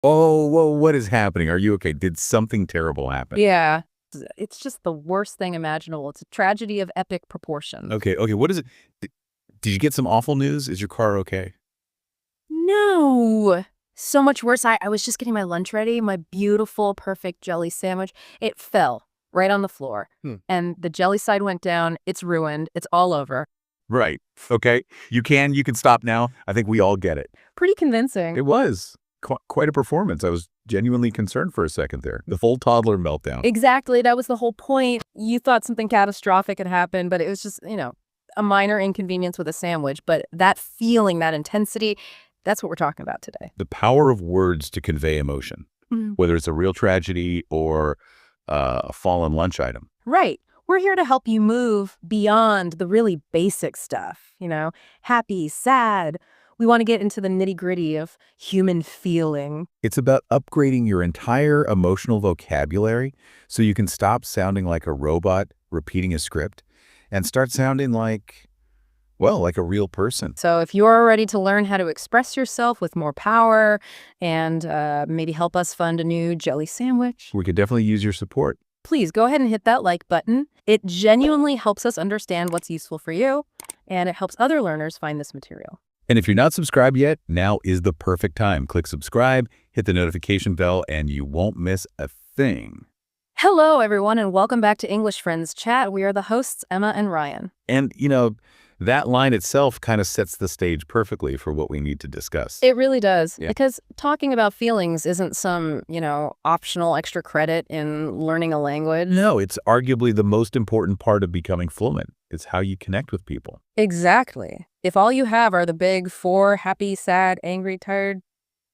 Oh, whoa, what is happening? Are you okay? Did something terrible happen? Yeah. It's just the worst thing imaginable. It's a tragedy of epic proportions. Okay, what is it? Did you get some awful news? Is your car okay? No. So much worse. I was just getting my lunch ready, my beautiful, perfect jelly sandwich. It fell right on the floor. Hmm. And the jelly side went down. It's ruined. It's all over. Right. Okay. You can stop now. I think we all get it. Pretty convincing. It was quite a performance. I was genuinely concerned for a second there. The full toddler meltdown. Exactly. That was the whole point. You thought something catastrophic had happened, but it was just, a minor inconvenience with a sandwich. But that feeling, that intensity, that's what we're talking about today. The power of words to convey emotion, Mhm. whether it's a real tragedy or a fallen lunch item. Right. We're here to help you move beyond the really basic stuff, happy, sad. We want to get into the nitty-gritty of human feeling. It's about upgrading your entire emotional vocabulary so you can stop sounding like a robot repeating a script and start sounding like a real person. So if you're ready to learn how to express yourself with more power and maybe help us fund a new jelly sandwich, We could definitely use your support. please go ahead and hit that like button. It genuinely helps us understand what's useful for you, and it helps other learners find this material. And if you're not subscribed yet, now is the perfect time. Click subscribe, hit the notification bell, and you won't miss a thing. Hello, everyone, and welcome back to English Friends Chat. We are the hosts, Emma and Ryan. And, that line itself kind of sets the stage perfectly for what we need to discuss. It really does, Yeah. because talking about feelings isn't some, optional extra credit in learning a language. No, it's arguably the most important part of becoming fluent. It's how you connect with people. Exactly. If all you have are the big four, happy, sad, angry, tired,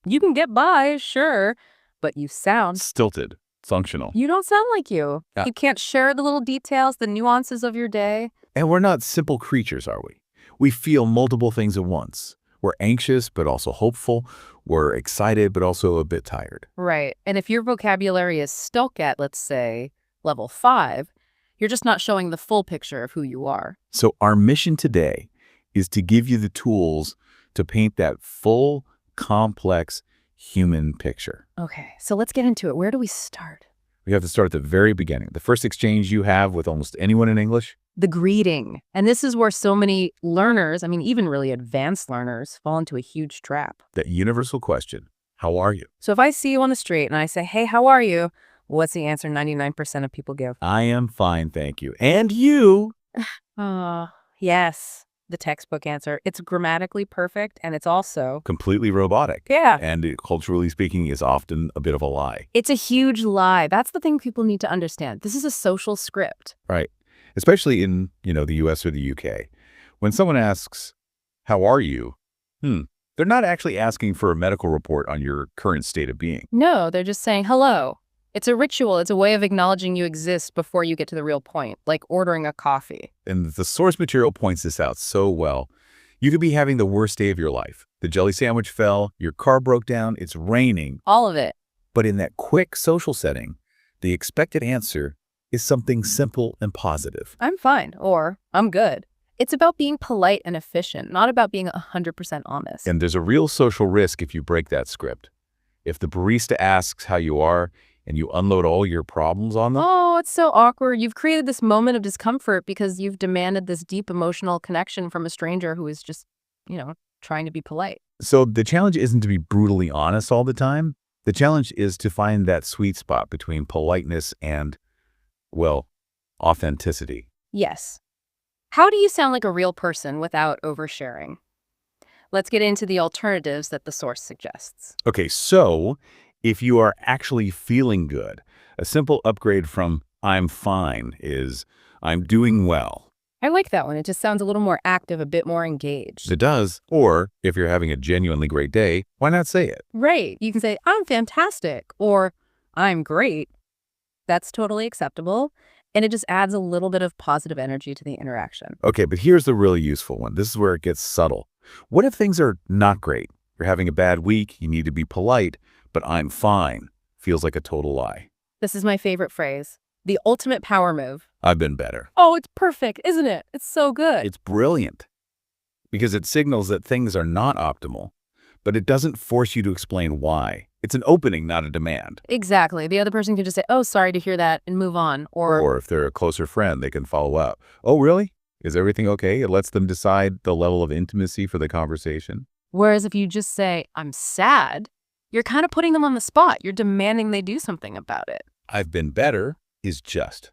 you can get by, sure, but you sound. Stilted, functional. You don't sound like you. Yeah. You can't share the little details, the nuances of your day. And we're not simple creatures, are we? We feel multiple things at once. We're anxious, but also hopeful. We're excited, but also a bit tired. Right. And if your vocabulary is stuck at, let's say, level 5, you're just not showing the full picture of who you are. So our mission today is to give you the tools to paint that full, complex human picture. Okay, so let's get into it. Where do we start? We have to start at the very beginning. The first exchange you have with almost anyone in English. The greeting. And this is where so many learners, even really advanced learners, fall into a huge trap. That universal question, how are you? So if I see you on the street and I say, hey, how are you? What's the answer 99% of people give? I am fine, thank you. And you? Yes, the textbook answer. It's grammatically perfect, and it's also. Completely robotic. Yeah. And culturally speaking, is often a bit of a lie. It's a huge lie. That's the thing people need to understand. This is a social script. Right. Especially in, the US or the UK. When someone asks, how are you? They're not actually asking for a medical report on your current state of being. No, they're just saying hello. It's a ritual. It's a way of acknowledging you exist before you get to the real point, like ordering a coffee. And the source material points this out so well. You could be having the worst day of your life. The jelly sandwich fell, your car broke down, it's raining. All of it. But in that quick social setting, the expected answer is something simple and positive. I'm fine, or I'm good. It's about being polite and efficient, not about being 100% honest. And there's a real social risk if you break that script. If the barista asks how you are and you unload all your problems on them. Oh, it's so awkward. You've created this moment of discomfort because you've demanded this deep emotional connection from a stranger who is just, trying to be polite. So the challenge isn't to be brutally honest all the time. The challenge is to find that sweet spot between politeness and, authenticity. Yes. How do you sound like a real person without oversharing? Let's get into the alternatives that the source suggests. Okay, so if you are actually feeling good, a simple upgrade from I'm fine is I'm doing well. I like that one. It just sounds a little more active, a bit more engaged. It does. Or if you're having a genuinely great day, why not say it? Right. You can say, I'm fantastic, or I'm great. That's totally acceptable. And it just adds a little bit of positive energy to the interaction. Okay, but here's the really useful one. This is where it gets subtle. What if things are not great? You're having a bad week, you need to be polite, but I'm fine feels like a total lie. This is my favorite phrase. The ultimate power move. I've been better. Oh, it's perfect, isn't it? It's so good. It's brilliant because it signals that things are not optimal, but it doesn't force you to explain why. It's an opening, not a demand. Exactly. The other person can just say, oh, sorry to hear that, and move on. Or if they're a closer friend, they can follow up. Oh, really? Is everything okay? It lets them decide the level of intimacy for the conversation. Whereas if you just say, I'm sad, you're kind of putting them on the spot. You're demanding they do something about it. I've been better is just.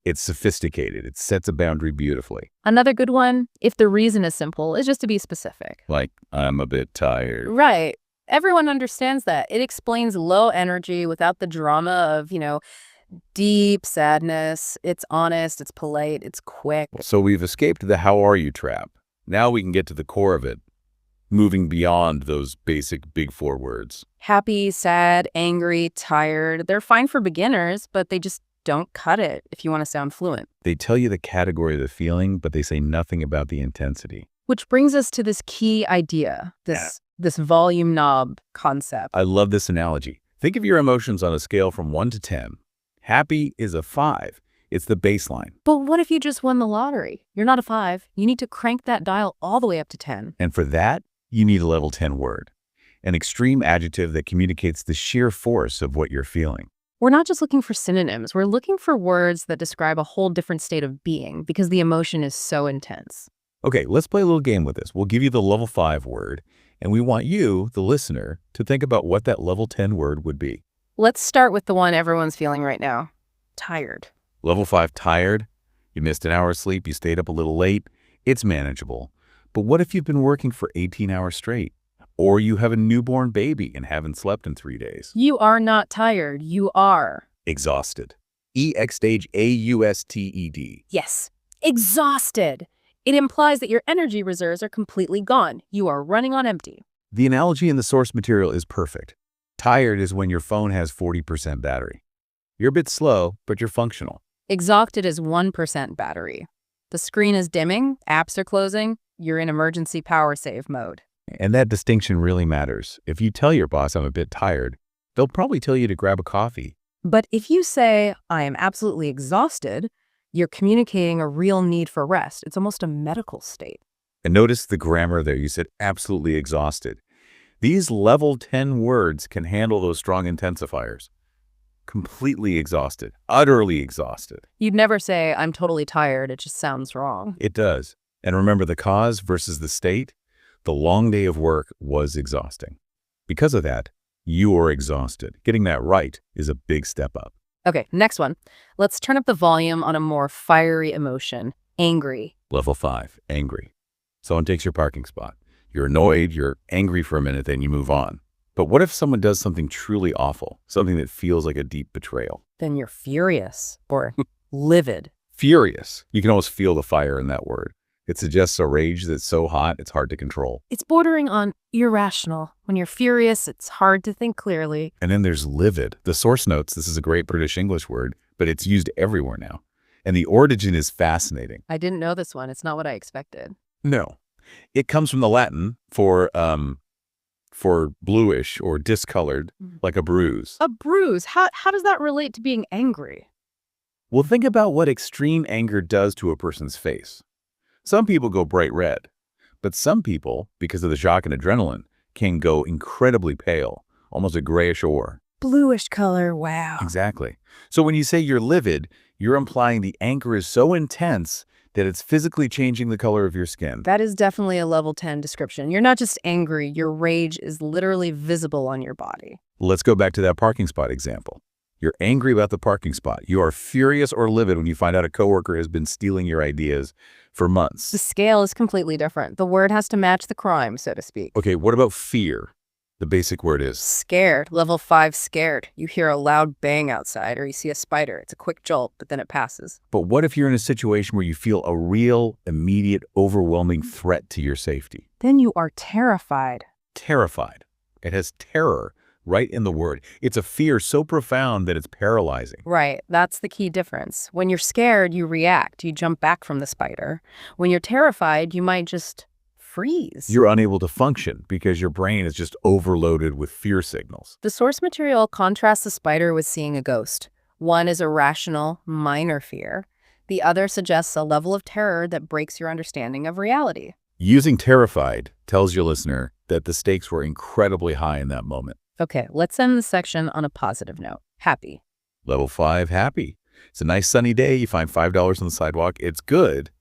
It's sophisticated. It sets a boundary beautifully. Another good one, if the reason is simple, is just to be specific. Like, I'm a bit tired. Right. Everyone understands that. It explains low energy without the drama of, deep sadness. It's honest, it's polite, it's quick. So we've escaped the how are you trap. Now we can get to the core of it, moving beyond those basic big four words. Happy, sad, angry, tired. They're fine for beginners, but they just don't cut it if you want to sound fluent. They tell you the category of the feeling, but they say nothing about the intensity. Which brings us to this key idea, this volume knob concept. I love this analogy. Think of your emotions on a scale from 1 to 10. Happy is a 5. It's the baseline. But what if you just won the lottery? You're not a 5. You need to crank that dial all the way up to 10. And for that, you need a level 10 word, an extreme adjective that communicates the sheer force of what you're feeling. We're not just looking for synonyms. We're looking for words that describe a whole different state of being because the emotion is so intense. Okay, let's play a little game with this. We'll give you the level 5 word, and we want you, the listener, to think about what that level 10 word would be. Let's start with the one everyone's feeling right now. Tired. Level 5, tired. You missed an hour of sleep. You stayed up a little late. It's manageable. But what if you've been working for 18 hours straight? Or you have a newborn baby and haven't slept in 3 days? You are not tired. You are Exhausted. E-X-A-U-S-T-E-D. Yes, exhausted. It implies that your energy reserves are completely gone. You are running on empty. The analogy in the source material is perfect. Tired is when your phone has 40% battery. You're a bit slow, but you're functional. Exhausted is 1% battery. The screen is dimming, apps are closing, you're in emergency power save mode. And that distinction really matters. If you tell your boss I'm a bit tired, they'll probably tell you to grab a coffee. But if you say, I am absolutely exhausted, you're communicating a real need for rest. It's almost a medical state. And notice the grammar there. You said absolutely exhausted. These level 10 words can handle those strong intensifiers. Completely exhausted, utterly exhausted. You'd never say, I'm totally tired. It just sounds wrong. It does. And remember the cause versus the state? The long day of work was exhausting. Because of that, you are exhausted. Getting that right is a big step up. Okay, next one. Let's turn up the volume on a more fiery emotion, angry. Level 5, angry. Someone takes your parking spot. You're annoyed, you're angry for a minute, then you move on. But what if someone does something truly awful, something that feels like a deep betrayal? Then you're furious or livid. Furious. You can almost feel the fire in that word. It suggests a rage that's so hot, it's hard to control. It's bordering on irrational. When you're furious, it's hard to think clearly. And then there's livid. The source notes, this is a great British English word, but it's used everywhere now. And the origin is fascinating. I didn't know this one. It's not what I expected. No. It comes from the Latin for bluish or discolored, like a bruise. A bruise. How does that relate to being angry? Well, think about what extreme anger does to a person's face. Some people go bright red, but some people, because of the shock and adrenaline, can go incredibly pale, almost a grayish ore. Bluish color, wow. Exactly. So when you say you're livid, you're implying the anger is so intense that it's physically changing the color of your skin. That is definitely a level 10 description. You're not just angry, your rage is literally visible on your body. Let's go back to that parking spot example. You're angry about the parking spot. You are furious or livid when you find out a coworker has been stealing your ideas for months. The scale is completely different. The word has to match the crime, so to speak. Okay, what about fear? The basic word is scared. Level 5, scared. You hear a loud bang outside or you see a spider. It's a quick jolt, but then it passes. But what if you're in a situation where you feel a real, immediate, overwhelming threat to your safety? Then you are terrified. Terrified. It has terror right in the word. It's a fear so profound that it's paralyzing. Right. That's the key difference. When you're scared, you react. You jump back from the spider. When you're terrified, you might just freeze. You're unable to function because your brain is just overloaded with fear signals. The source material contrasts the spider with seeing a ghost. One is a rational, minor fear. The other suggests a level of terror that breaks your understanding of reality. Using terrified tells your listener that the stakes were incredibly high in that moment. Okay, let's end the section on a positive note. Happy. Level 5, happy. It's a nice sunny day. You find $5 on the sidewalk. It's good,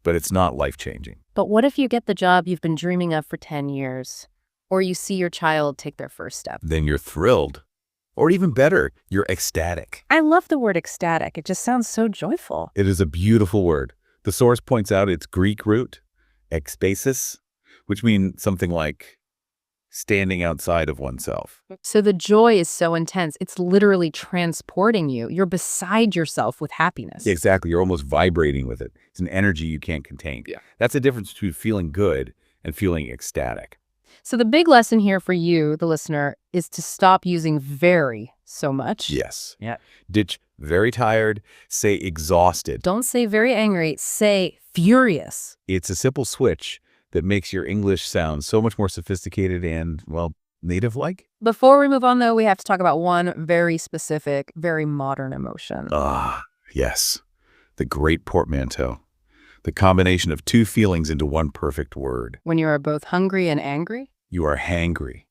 but it's not life-changing. But what if you get the job you've been dreaming of for 10 years? Or you see your child take their first step? Then you're thrilled. Or even better, you're ecstatic. I love the word ecstatic. It just sounds so joyful. It is a beautiful word. The source points out its Greek root, ekstasis, which means something like standing outside of oneself. So the joy is so intense, it's literally transporting you. You're beside yourself with happiness. Exactly. You're almost vibrating with it. It's an energy you can't contain. Yeah. That's the difference between feeling good and feeling ecstatic. So the big lesson here for you, the listener, is to stop using very so much. Yes. Yeah. Ditch very tired, say exhausted. Don't say very angry, say furious. It's a simple switch that makes your English sound so much more sophisticated and, well, native-like. Before we move on, though, we have to talk about one very specific, very modern emotion. Ah, yes. The great portmanteau. The combination of two feelings into one perfect word. When you are both hungry and angry? You are hangry.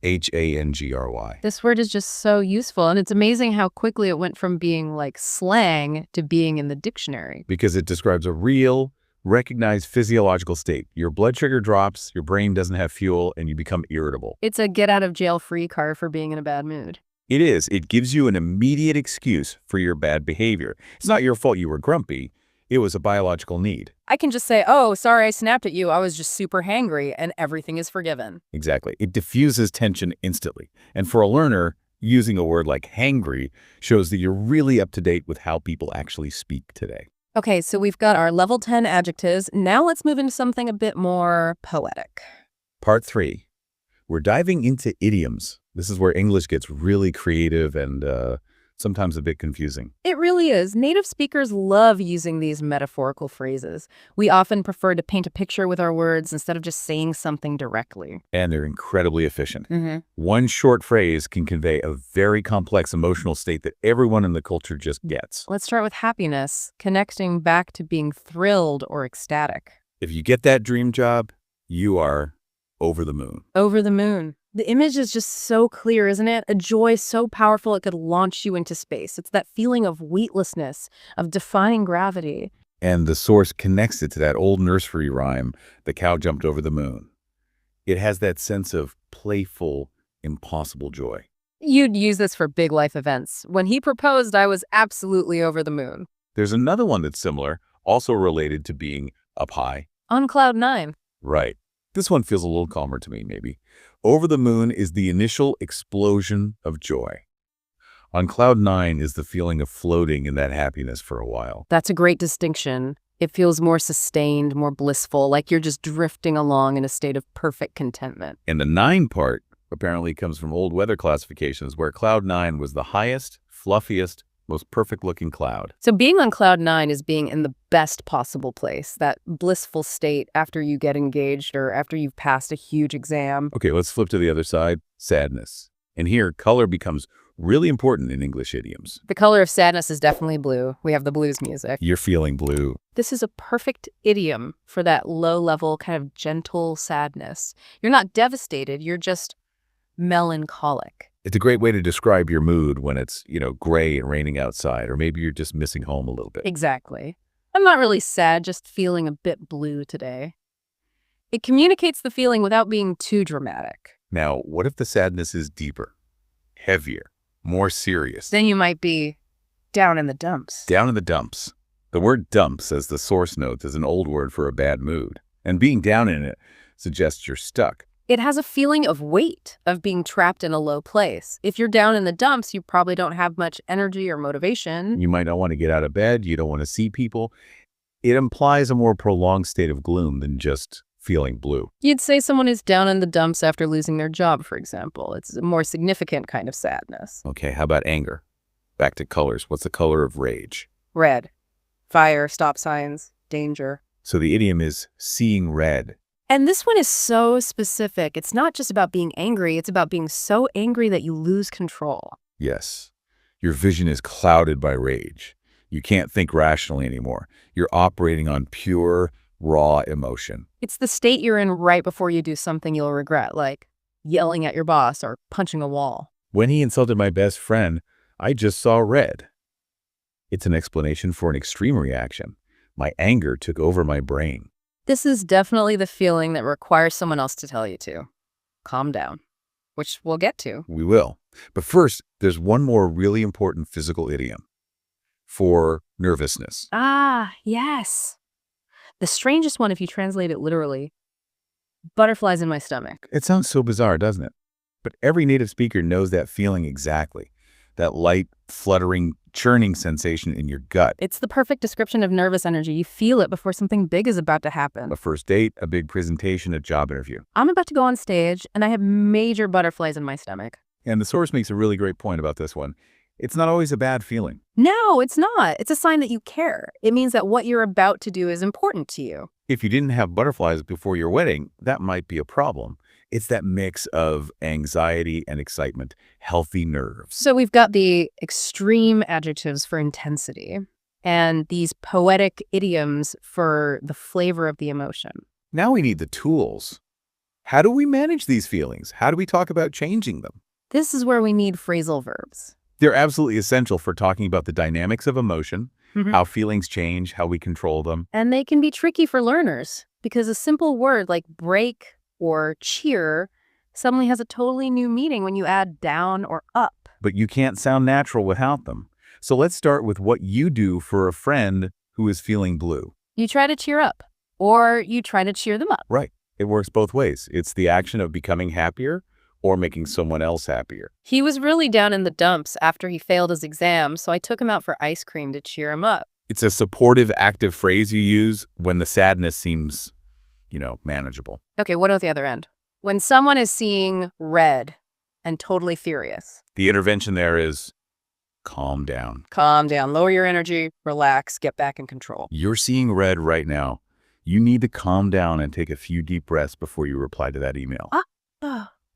H-A-N-G-R-Y. This word is just so useful, and it's amazing how quickly it went from being like slang to being in the dictionary. Because it describes a real, recognized physiological state. Your blood sugar drops, your brain doesn't have fuel, and you become irritable. It's a get-out-of-jail-free card for being in a bad mood. It is. It gives you an immediate excuse for your bad behavior. It's not your fault you were grumpy. It was a biological need. I can just say, oh, sorry I snapped at you. I was just super hangry, and everything is forgiven. Exactly. It diffuses tension instantly. And for a learner, using a word like hangry shows that you're really up to date with how people actually speak today. Okay, so we've got our level 10 adjectives. Now let's move into something a bit more poetic. Part 3. We're diving into idioms. This is where English gets really creative and sometimes a bit confusing. It really is. Native speakers love using these metaphorical phrases. We often prefer to paint a picture with our words instead of just saying something directly. And they're incredibly efficient. Mm-hmm. One short phrase can convey a very complex emotional state that everyone in the culture just gets. Let's start with happiness, connecting back to being thrilled or ecstatic. If you get that dream job, you are over the moon. Over the moon. The image is just so clear, isn't it? A joy so powerful it could launch you into space. It's that feeling of weightlessness, of defying gravity. And the source connects it to that old nursery rhyme, "The cow jumped over the moon." It has that sense of playful, impossible joy. You'd use this for big life events. When he proposed, I was absolutely over the moon. There's another one that's similar, also related to being up high. On cloud 9. Right. This one feels a little calmer to me, maybe. Over the moon is the initial explosion of joy. On cloud 9 is the feeling of floating in that happiness for a while. That's a great distinction. It feels more sustained, more blissful, like you're just drifting along in a state of perfect contentment. And the 9 part apparently comes from old weather classifications where cloud 9 was the highest, fluffiest, most perfect-looking cloud. So being on cloud 9 is being in the best possible place, that blissful state after you get engaged or after you've passed a huge exam. Okay, let's flip to the other side, sadness. And here, color becomes really important in English idioms. The color of sadness is definitely blue. We have the blues music. You're feeling blue. This is a perfect idiom for that low-level, kind of gentle sadness. You're not devastated, you're just melancholic. It's a great way to describe your mood when it's, gray and raining outside, or maybe you're just missing home a little bit. Exactly. I'm not really sad, just feeling a bit blue today. It communicates the feeling without being too dramatic. Now, what if the sadness is deeper, heavier, more serious? Then you might be down in the dumps. Down in the dumps. The word dumps, as the source notes, is an old word for a bad mood. And being down in it suggests you're stuck. It has a feeling of weight, of being trapped in a low place. If you're down in the dumps, you probably don't have much energy or motivation. You might not want to get out of bed. You don't want to see people. It implies a more prolonged state of gloom than just feeling blue. You'd say someone is down in the dumps after losing their job, for example. It's a more significant kind of sadness. Okay, how about anger? Back to colors. What's the color of rage? Red. Fire, stop signs, danger. So the idiom is seeing red. And this one is so specific. It's not just about being angry. It's about being so angry that you lose control. Yes. Your vision is clouded by rage. You can't think rationally anymore. You're operating on pure, raw emotion. It's the state you're in right before you do something you'll regret, like yelling at your boss or punching a wall. When he insulted my best friend, I just saw red. It's an explanation for an extreme reaction. My anger took over my brain. This is definitely the feeling that requires someone else to tell you to. Calm down, which we'll get to. We will. But first, there's one more really important physical idiom for nervousness. Ah, yes. The strangest one, if you translate it literally, butterflies in my stomach. It sounds so bizarre, doesn't it? But every native speaker knows that feeling exactly. That light, fluttering, churning sensation in your gut. It's the perfect description of nervous energy. You feel it before something big is about to happen. A first date, a big presentation, a job interview. I'm about to go on stage, and I have major butterflies in my stomach. And the source makes a really great point about this one. It's not always a bad feeling. No, it's not. It's a sign that you care. It means that what you're about to do is important to you. If you didn't have butterflies before your wedding, that might be a problem. It's that mix of anxiety and excitement, healthy nerves. So we've got the extreme adjectives for intensity and these poetic idioms for the flavor of the emotion. Now we need the tools. How do we manage these feelings? How do we talk about changing them? This is where we need phrasal verbs. They're absolutely essential for talking about the dynamics of emotion, how feelings change, how we control them. And they can be tricky for learners because a simple word like break or cheer suddenly has a totally new meaning when you add down or up. But you can't sound natural without them. So let's start with what you do for a friend who is feeling blue. You try to cheer up or you try to cheer them up. Right. It works both ways. It's the action of becoming happier or making someone else happier. He was really down in the dumps after he failed his exam, so I took him out for ice cream to cheer him up. It's a supportive, active phrase you use when the sadness seems, manageable. Okay, what about the other end? When someone is seeing red and totally furious. The intervention there is calm down. Calm down, lower your energy, relax, get back in control. You're seeing red right now. You need to calm down and take a few deep breaths before you reply to that email.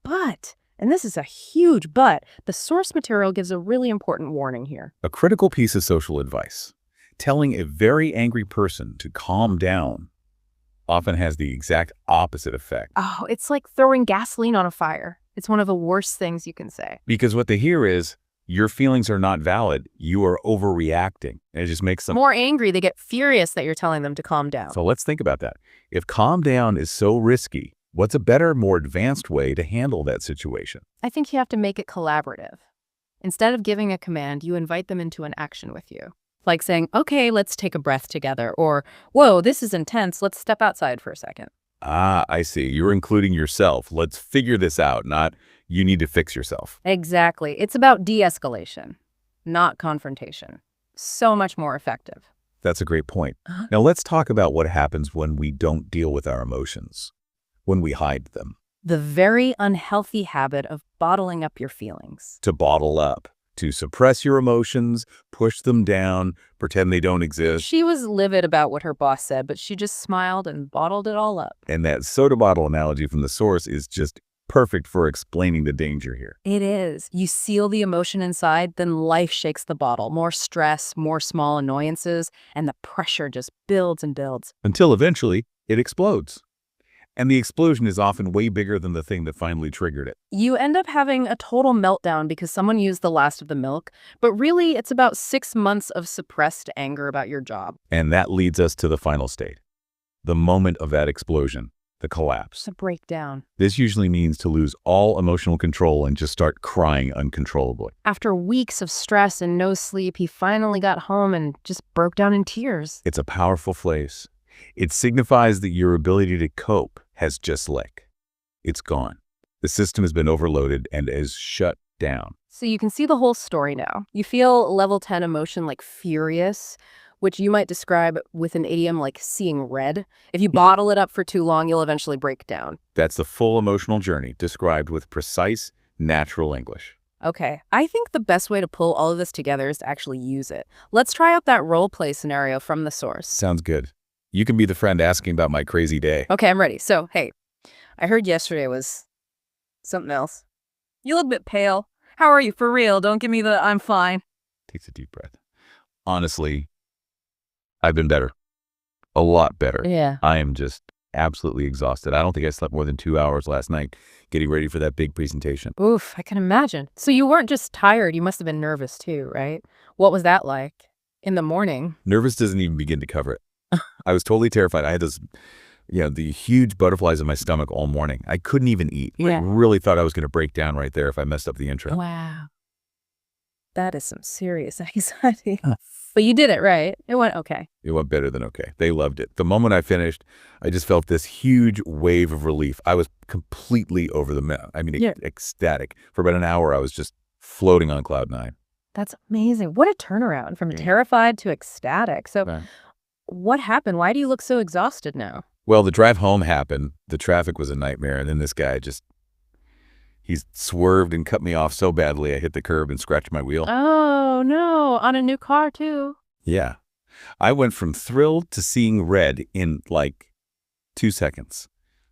But, and this is a huge but, the source material gives a really important warning here. A critical piece of social advice. Telling a very angry person to calm down often has the exact opposite effect. Oh, it's like throwing gasoline on a fire. It's one of the worst things you can say. Because what they hear is, your feelings are not valid. You are overreacting. And it just makes them more angry. They get furious that you're telling them to calm down. So let's think about that. If calm down is so risky, what's a better, more advanced way to handle that situation? I think you have to make it collaborative. Instead of giving a command, you invite them into an action with you. Like saying, okay, let's take a breath together. Or, whoa, this is intense. Let's step outside for a second. Ah, I see. You're including yourself. Let's figure this out, not you need to fix yourself. Exactly. It's about de-escalation, not confrontation. So much more effective. That's a great point. Now let's talk about what happens when we don't deal with our emotions, when we hide them. The very unhealthy habit of bottling up your feelings. To bottle up, to suppress your emotions, push them down, pretend they don't exist. She was livid about what her boss said, but she just smiled and bottled it all up. And that soda bottle analogy from the source is just perfect for explaining the danger here. It is. You seal the emotion inside, then life shakes the bottle. More stress, more small annoyances, and the pressure just builds and builds. Until eventually, it explodes. And the explosion is often way bigger than the thing that finally triggered it. You end up having a total meltdown because someone used the last of the milk, but really it's about 6 months of suppressed anger about your job. And that leads us to the final state, the moment of that explosion, the collapse. The breakdown. This usually means to lose all emotional control and just start crying uncontrollably. After weeks of stress and no sleep, he finally got home and just broke down in tears. It's a powerful phrase. It signifies that your ability to cope has just licked. It's gone. The system has been overloaded and is shut down. So you can see the whole story now. You feel level 10 emotion like furious, which you might describe with an idiom like seeing red. If you bottle it up for too long, you'll eventually break down. That's the full emotional journey described with precise, natural English. Okay, I think the best way to pull all of this together is to actually use it. Let's try out that role play scenario from the source. Sounds good. You can be the friend asking about my crazy day. Okay, I'm ready. So, hey, I heard yesterday was something else. You look a bit pale. How are you? For real, don't give me the I'm fine. Takes a deep breath. Honestly, I've been better. A lot better. Yeah. I am just absolutely exhausted. I don't think I slept more than 2 hours last night getting ready for that big presentation. Oof, I can imagine. So you weren't just tired, you must have been nervous too, right? What was that like in the morning? Nervous doesn't even begin to cover it. I was totally terrified. I had this, the huge butterflies in my stomach all morning. I couldn't even eat. I Yeah. really thought I was going to break down right there if I messed up the intro. Wow. That is some serious anxiety. Huh. But you did it right. It went okay. It went better than okay. They loved it. The moment I finished, I just felt this huge wave of relief. I was completely over the moon. I mean, Yeah. ecstatic. For about an hour, I was just floating on cloud nine. That's amazing. What a turnaround from Yeah. terrified to ecstatic. So Right. what happened? Why do you look so exhausted now? Well, the drive home happened. The traffic was a nightmare. And then this guy he swerved and cut me off so badly I hit the curb and scratched my wheel. Oh, no. On a new car, too. Yeah. I went from thrilled to seeing red in like 2 seconds.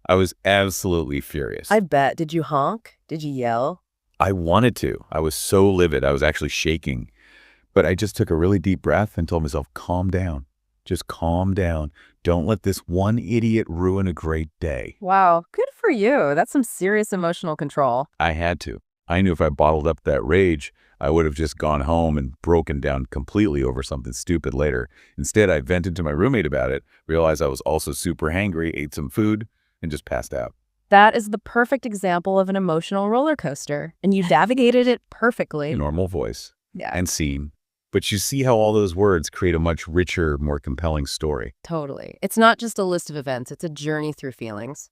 I was absolutely furious. I bet. Did you honk? Did you yell? I wanted to. I was so livid. I was actually shaking. But I just took a really deep breath and told myself, calm down. Just calm down. Don't let this one idiot ruin a great day. Wow. Good for you. That's some serious emotional control. I had to. I knew if I bottled up that rage, I would have just gone home and broken down completely over something stupid later. Instead, I vented to my roommate about it, realized I was also super hangry, ate some food, and just passed out. That is the perfect example of an emotional roller coaster, and you navigated it perfectly. Normal voice Yeah, and scene. But you see how all those words create a much richer, more compelling story. totally. It's not just a list of events, it's a journey through feelings.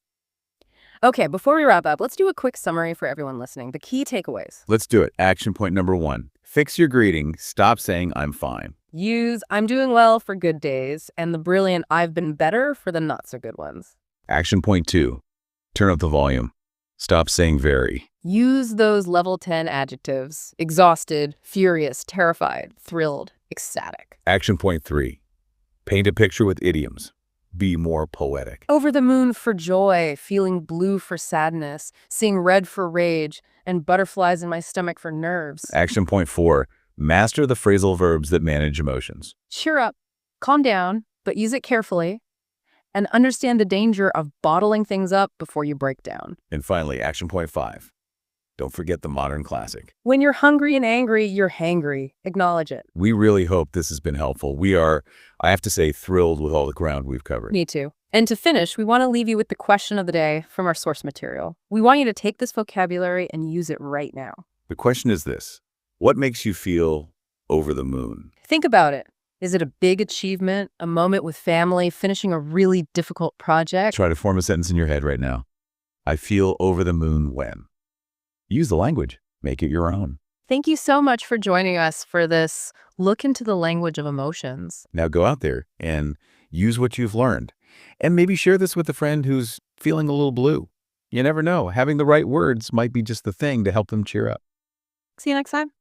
Okay, before we wrap up, let's do a quick summary for everyone listening. The key takeaways. Let's do it. Action point number 1. Fix your greeting. Stop saying I'm fine. Use I'm doing well for good days and the brilliant I've been better for the not so good ones. Action point 2. Turn up the volume. Stop saying very. Use those level 10 adjectives: exhausted, furious, terrified, thrilled, ecstatic. Action point 3. Paint a picture with idioms. Be more poetic. Over the moon for joy, feeling blue for sadness, seeing red for rage, and butterflies in my stomach for nerves. Action point 4. Master the phrasal verbs that manage emotions. Cheer up, calm down, but use it carefully, and understand the danger of bottling things up before you break down. And finally, action point 5. Don't forget the modern classic. When you're hungry and angry, you're hangry. Acknowledge it. We really hope this has been helpful. We are, I have to say, thrilled with all the ground we've covered. Me too. And to finish, we want to leave you with the question of the day from our source material. We want you to take this vocabulary and use it right now. The question is this: what makes you feel over the moon? Think about it. Is it a big achievement, a moment with family, finishing a really difficult project? Try to form a sentence in your head right now. I feel over the moon when. Use the language. Make it your own. Thank you so much for joining us for this look into the language of emotions. Now go out there and use what you've learned. And maybe share this with a friend who's feeling a little blue. You never know. Having the right words might be just the thing to help them cheer up. See you next time.